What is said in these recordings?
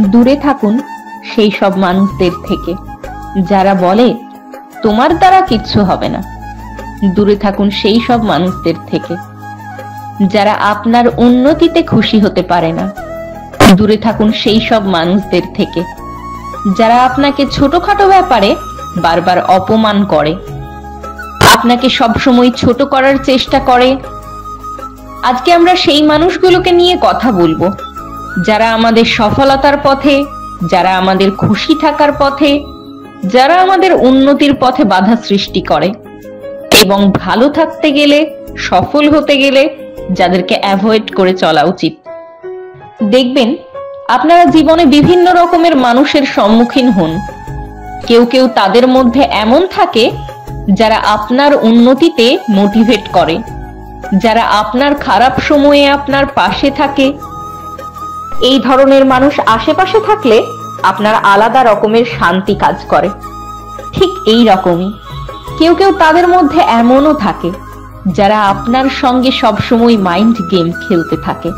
দূরে থাকুন সেই সব মানুষদের থেকে যারা বলে তোমার দ্বারা কিচ্ছু হবে না। দূরে থাকুন সেই সব মানুষদের থেকে যারা আপনার উন্নতিতে খুশি হতে পারে না। দূরে থাকুন সেই সব মানুষদের থেকে যারা আপনাকে ছোটখাটো ব্যাপারে বারবার অপমান করে, আপনাকে সবসময় ছোট করার চেষ্টা করে। আজকে আমরা সেই মানুষগুলোকে নিয়ে কথা বলবো যারা আমাদের সফলতার পথে, যারা আমাদের খুশি থাকার পথে, যারা আমাদের উন্নতির পথে বাধা সৃষ্টি করে এবং ভালো থাকতে গেলে, সফল হতে গেলে যাদেরকে অ্যাভয়েড করে চলা উচিত। দেখবেন আপনারা জীবনে বিভিন্ন রকমের মানুষের সম্মুখীন হন। কেউ কেউ তাদের মধ্যে এমন থাকে যারা আপনার উন্নতিতে মোটিভেট করে, যারা আপনার খারাপ সময়ে আপনার পাশে থাকে। এই ধরনের মানুষ আশেপাশে থাকলে আপনার আলাদা রকমের শান্তি কাজ করে। ঠিক এই রকমই কেউ কেউ তাদের মধ্যে এমনও থাকে যারা আপনার সঙ্গে সবসময় মাইন্ড গেম খেলতে থাকে।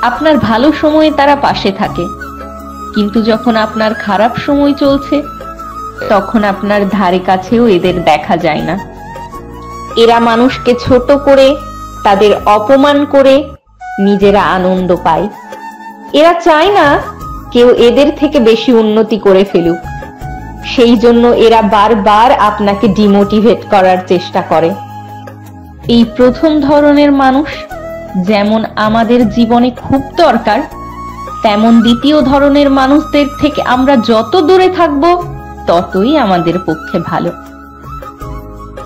আপনার ভালো সময়ে তারা পাশে থাকে, কিন্তু যখন আপনার খারাপ সময় চলছে তখন আপনার ধারে কাছেও এদের দেখা যায় না। এরা মানুষকে ছোট করে, তাদের অপমান করে নিজেরা আনন্দ পায়। এরা চায় না কেউ এদের থেকে বেশি উন্নতি করে ফেলুক, সেই জন্য এরা বারবার আপনাকে ডিমোটিভেট করার চেষ্টা করে। এই প্রথম ধরনের মানুষ যেমন আমাদের জীবনে খুব দরকার, তেমন দ্বিতীয় ধরনের মানুষদের থেকে আমরা যত দূরে থাকব ততই আমাদের পক্ষে ভালো।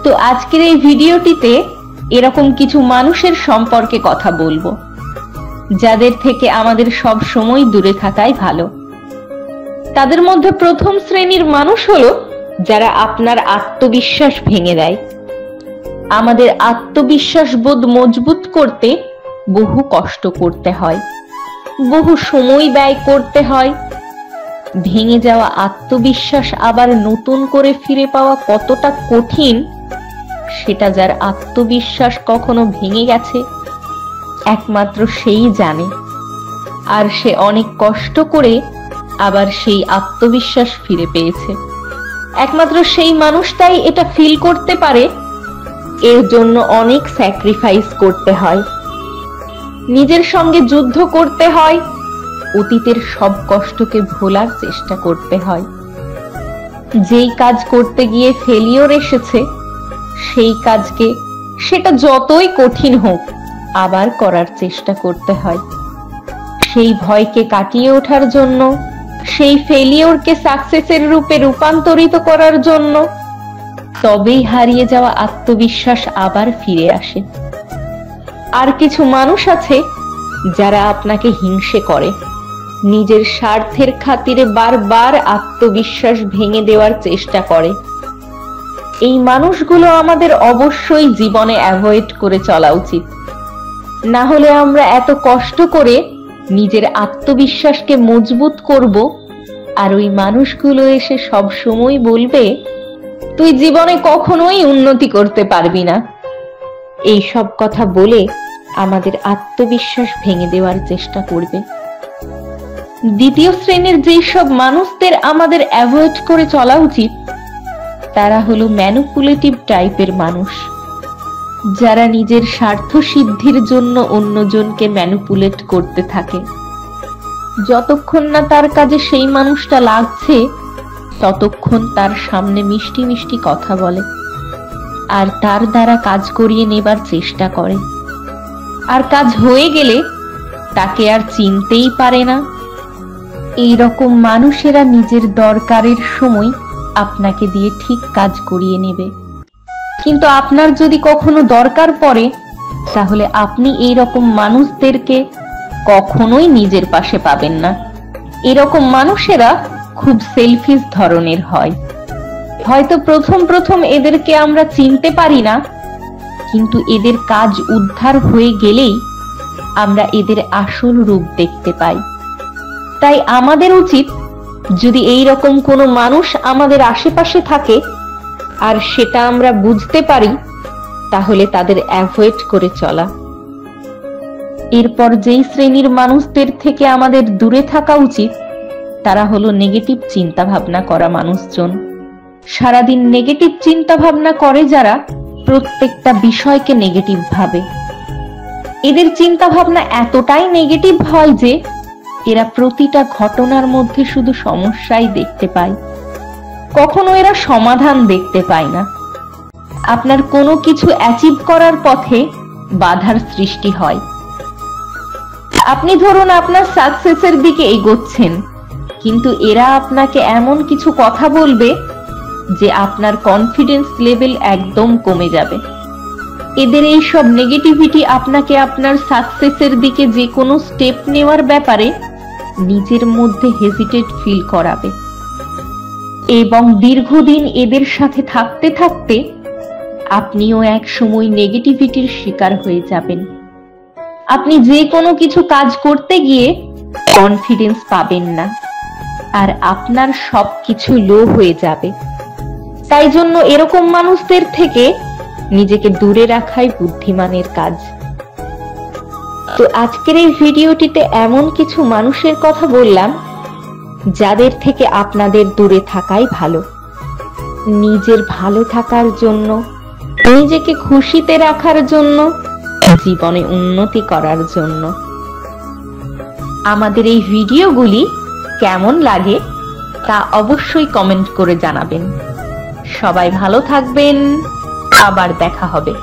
তো আজকের এই ভিডিওটিতে এরকম কিছু মানুষের সম্পর্কে কথা বলবো যাদের থেকে আমাদের সব সময় দূরে থাকাই ভালো। তাদের মধ্যে প্রথম শ্রেণীর মানুষ হলো যারা আপনার আত্মবিশ্বাস ভেঙে দেয়। আমাদের আত্মবিশ্বাস বোধ মজবুত করতে বহু কষ্ট করতে হয়, বহু সময় ব্যয় করতে হয়। ভেঙে যাওয়া আত্মবিশ্বাস আবার নতুন করে ফিরে পাওয়া কতটা কঠিন সেটা যার আত্মবিশ্বাস কখনো ভেঙে গেছে একমাত্র সেই জানে। আর সে অনেক কষ্ট করে আবার সেই আত্মবিশ্বাস ফিরে পেয়েছে। একমাত্র সেই মানুষটাই এটা ফিল করতে পারে। এর জন্য অনেক স্যাক্রিফাইস করতে হয়, নিজের সঙ্গে যুদ্ধ করতে হয়, অতীতের সব কষ্টকে ভোলার চেষ্টা করতে হয়। যেই কাজ করতে গিয়ে ফেলিওর এসেছে সেই কাজকে, সেটা যতই কঠিন হোক, আবার করার চেষ্টা করতে হয়। সেই ভয়কে কাটিয়ে ওঠার জন্য, সেই ফেলিওরকে সাকসেসের রূপে রূপান্তরিত করার জন্য তবেই হারিয়ে যাওয়া আত্মবিশ্বাস আবার ফিরে আসে। আর কিছু মানুষ আছে যারা আপনাকে হিংসে করে, নিজের স্বার্থের খাতিরে বারবার আত্মবিশ্বাস ভেঙে দেওয়ার চেষ্টা করে। এই মানুষগুলো আমাদের অবশ্যই জীবনে অ্যাভয়েড করে চলা উচিত, না হলে আমরা এত কষ্ট করে নিজের আত্মবিশ্বাসকে মজবুত করব আর ওই মানুষগুলো এসে সব সময় বলবে তুই জীবনে কখনোই উন্নতি করতে পারবি না। এই সব কথা বলে আমাদের আত্মবিশ্বাস ভেঙে দেওয়ার চেষ্টা করবে। দ্বিতীয় শ্রেণীর যেই সব মানুষদের আমাদের অ্যাভয়েড করে চলা উচিত তারা হলো ম্যানিপুলেটিভ টাইপের মানুষ, যারা নিজের স্বার্থ সিদ্ধির জন্য অন্যজনকে ম্যানিপুলেট করতে থাকে। যতক্ষণ না তার কাজে সেই মানুষটা লাগছে ততক্ষণ তার সামনে মিষ্টি মিষ্টি কথা বলে আর তার দ্বারা কাজ করিয়ে নেবার চেষ্টা করে। আর কাজ হয়ে গেলে তাকে আর চিনতেই পারে না। এই রকম মানুষেরা নিজের দরকারের সময় আপনাকে দিয়ে ঠিক কাজ করিয়ে নেবে, কিন্তু আপনার যদি কখনো দরকার পড়ে তাহলে আপনি এই রকম মানুষদেরকে কখনোই নিজের পাশে পাবেন না। এরকম মানুষেরা খুব সেলফিশ ধরনের হয়। হয়তো প্রথম প্রথম এদেরকে আমরা চিনতে পারি না, কিন্তু এদের কাজ উদ্ধার হয়ে গেলেই আমরা এদের আসল রূপ দেখতে পাই। তাই আমাদের উচিত যদি এই রকম কোনো মানুষ আমাদের আশেপাশে থাকে আর সেটা আমরা বুঝতে পারি তাহলে তাদের অ্যাভয়েড করে চলা। এরপর যেই শ্রেণীর মানুষদের থেকে আমাদের দূরে থাকা উচিত তারা হলো নেগেটিভ চিন্তা ভাবনা করা মানুষজন। সারাদিন নেগেটিভ চিন্তা ভাবনা করে যারা, প্রত্যেকটা বিষয়কে নেগেটিভ ভাবে। এদের চিন্তা ভাবনা এতটাই নেগেটিভ হয় যে এরা প্রতিটা ঘটনার মধ্যে শুধু সমস্যাই দেখতে পায়, কখনো এরা সমাধান দেখতে পায় না। আপনার কোনো কিছু অ্যাচিভ করার পথে বাধার সৃষ্টি হয়। আপনি ধরুন আপনার সাকসেসের দিকে এগোচ্ছেন, কিন্তু এরা আপনাকে এমন কিছু কথা বলবে যে আপনার কনফিডেন্স লেভেল একদম কমে যাবে। এদের এই সব নেগেটিভিটি আপনাকে আপনার সাকসেসের দিকে যে কোনো স্টেপ নেওয়ার ব্যাপারে নিজের মধ্যে হেজিটেট ফিল করাবে, এবং দীর্ঘদিন এদের সাথে থাকতে থাকতে আপনিও এক সময় নেগেটিভিটির শিকার হয়ে যাবেন। আপনি যে কোনো কিছু কাজ করতে গিয়ে কনফিডেন্স পাবেন না, আর আপনার সবকিছু লো হয়ে যাবে। তাই জন্য এরকম মানুষদের থেকে নিজেকে দূরে রাখাই বুদ্ধিমানের কাজ। তো আজকের এই ভিডিওটিতে এমন কিছু মানুষের কথা বললাম যাদের থেকে আপনাদের দূরে থাকাই ভালো, নিজের ভালো থাকার জন্য, নিজেকে খুশিতে রাখার জন্য, জীবনে উন্নতি করার জন্য। আমাদের এই ভিডিওগুলি কেমন লাগে তা অবশ্যই কমেন্ট করে জানাবেন। সবাই ভালো থাকবেন, আবার দেখা হবে।